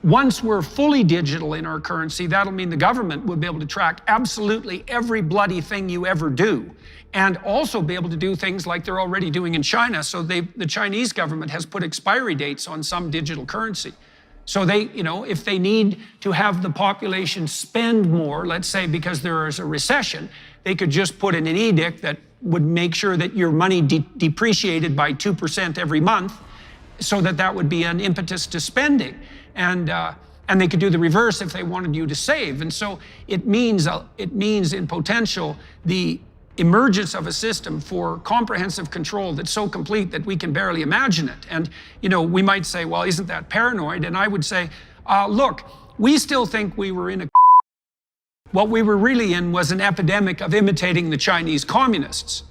Once we're fully digital in our currency, that'll mean the government will be able to track absolutely every bloody thing you ever do, and also be able to do things like they're already doing in China. So the Chinese government has put expiry dates on some digital currency. So they, if they need to have the population spend more, let's say because there is a recession, they could just put in an edict that would make sure that your money depreciated by 2% every month, so that would be an impetus to spending. And they could do the reverse if they wanted you to save. And so it means in potential the emergence of a system for comprehensive control that's so complete that we can barely imagine it. And we might say, well, isn't that paranoid? And I would say, look, we still think we were in a what we were really in was an epidemic of imitating the Chinese communists.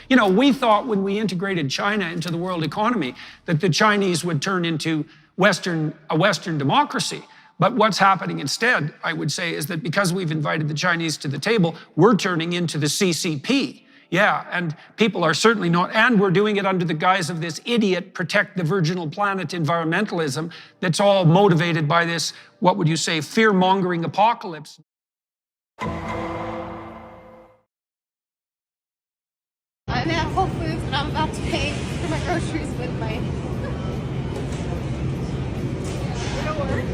We thought when we integrated China into the world economy that the Chinese would turn into a Western democracy. But what's happening instead, I would say, is that because we've invited the Chinese to the table, we're turning into the CCP. Yeah, and people are certainly not, and we're doing it under the guise of this idiot protect the virginal planet environmentalism that's all motivated by this, what would you say, fear-mongering apocalypse. I'm at Whole Foods and I'm about to pay for my groceries with my... It'll work.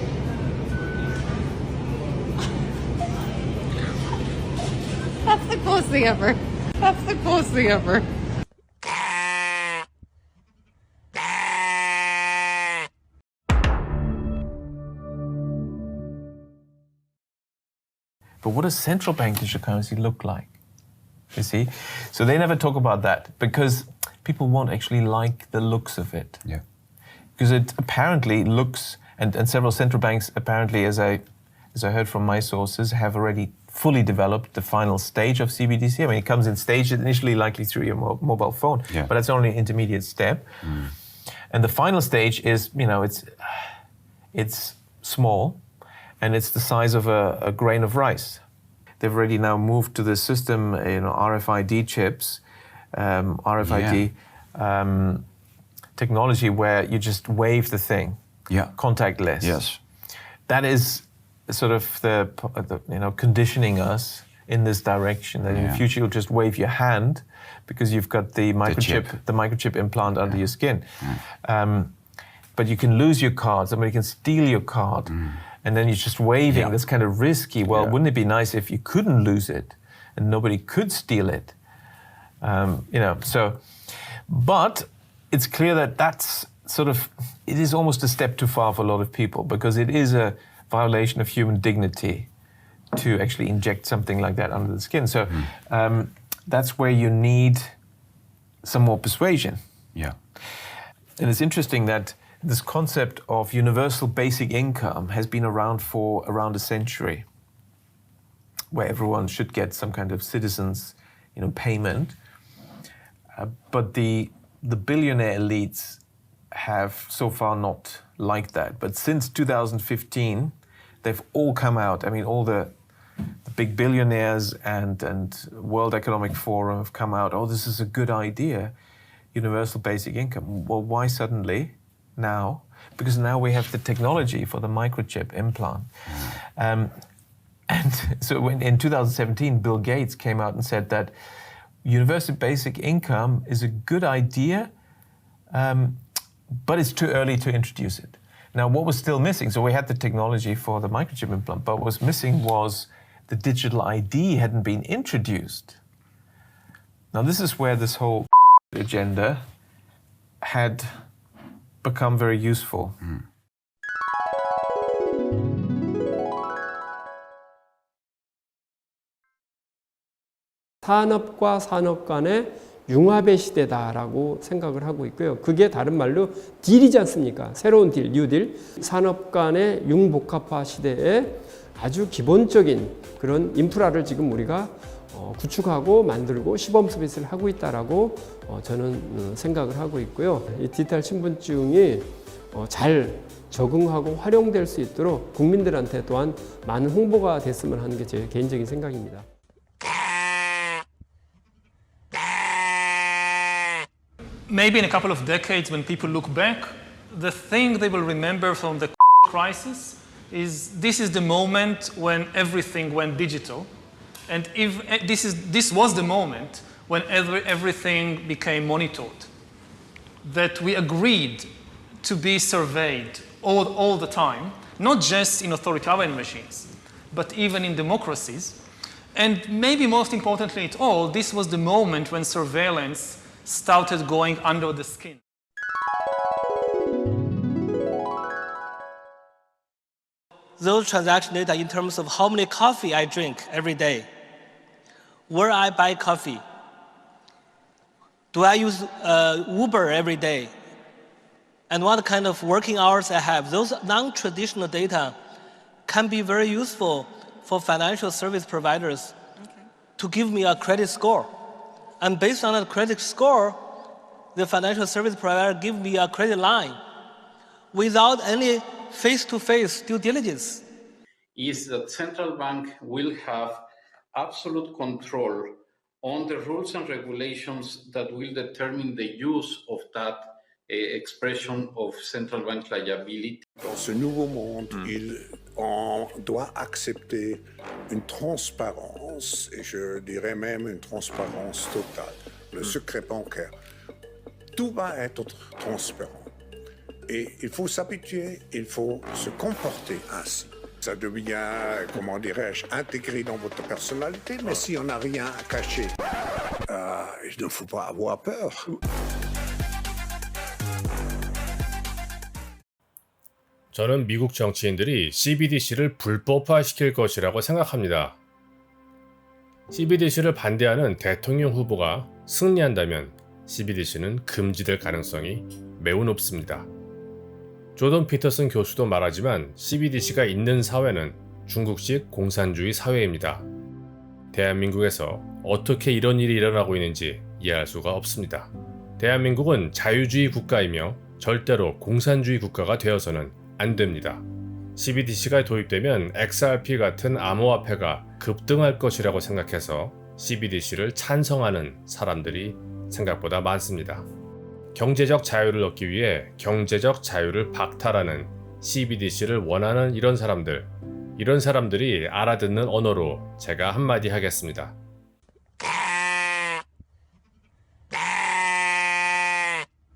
That's the coolest thing ever. That's the coolest thing ever. But what does central bank digital currency look like? You see? So they never talk about that because people won't actually like the looks of it. Yeah. Because it apparently looks, and several central banks apparently, as I heard from my sources, have already fully developed the final stage of CBDC. I mean, it comes in stages, initially likely through your mobile phone, but that's only an intermediate step. And the final stage is, it's small, and it's the size of a grain of rice. They've already now moved to the system, RFID chips, RFID technology where you just wave the thing, contactless. Yes. That is sort of the conditioning us in this direction. That in the future you'll just wave your hand because you've got the microchip implant under your skin. But you can lose your card. Somebody can steal your card. And then you're just waving. That's kind of risky. Well, wouldn't it be nice if you couldn't lose it and nobody could steal it? But it's clear that that's it is almost a step too far for a lot of people because it is a violation of human dignity to actually inject something like that under the skin. So that's where you need some more persuasion. Yeah. And it's interesting that this concept of universal basic income has been around for around a century, where everyone should get some kind of citizens, payment. But the billionaire elites have so far not liked that. But since 2015, they've all come out. I mean, all the big billionaires and World Economic Forum have come out. Oh, this is a good idea, universal basic income. Well, why suddenly? Now, because now we have the technology for the microchip implant. And so in 2017, Bill Gates came out and said that universal basic income is a good idea, but it's too early to introduce it. Now, what was still missing? So we had the technology for the microchip implant, but what was missing was the digital ID hadn't been introduced. Now, this is where this whole agenda had become very useful. 산업과 산업 간의 융합의 시대다라고 생각을 하고 있고요. 그게 다른 말로 딜이지 않습니까? 새로운 딜, 뉴딜. 산업 간의 융복합화 시대에 아주 기본적인 그런 인프라를 지금 우리가 구축하고 만들고 시범 서비스를 하고 있다라고 저는 생각을 하고 있고요. 이 디지털 신분증이 잘 적응하고 활용될 수 있도록 국민들한테 또한 많은 홍보가 됐으면 하는 게 제 개인적인 생각입니다. Maybe in a couple of decades when people look back, the thing they will remember from the crisis is this is the moment when everything went digital, and if this was the moment when everything became monitored, that we agreed to be surveyed all the time, not just in authoritarian regimes, but even in democracies. And maybe most importantly at all, this was the moment when surveillance started going under the skin. Those transaction data in terms of how many coffee I drink every day, where I buy coffee, do I use Uber every day, and what kind of working hours I have. Those non-traditional data can be very useful for financial service providers to give me a credit score. And based on that credit score, the financial service provider give me a credit line without any face-to-face due diligence. Is that central bank will have absolute control on the rules and regulations that will determine the use of that expression of central bank liability. Dans ce nouveau monde, on doit accepter une transparence, et je dirais même une transparence totale. Le secret bancaire, tout va être transparent. Et il faut s'habituer, il faut se comporter ainsi. Ça devient, comment dirais-je, intégré dans votre personnalité, mais si on n'a rien à cacher, il ne faut pas avoir peur. 저는 미국 정치인들이 CBDC를 불법화시킬 것이라고 생각합니다. CBDC를 반대하는 대통령 후보가 승리한다면 CBDC는 금지될 가능성이 매우 높습니다. 조던 피터슨 교수도 말하지만 CBDC가 있는 사회는 중국식 공산주의 사회입니다. 대한민국에서 어떻게 이런 일이 일어나고 있는지 이해할 수가 없습니다. 대한민국은 자유주의 국가이며 절대로 공산주의 국가가 되어서는 안 됩니다. CBDC가 도입되면 XRP 같은 암호화폐가 급등할 것이라고 생각해서 CBDC를 찬성하는 사람들이 생각보다 많습니다. 경제적 자유를 얻기 위해 경제적 자유를 박탈하는 CBDC를 원하는 이런 사람들이 알아듣는 언어로 제가 한마디 하겠습니다.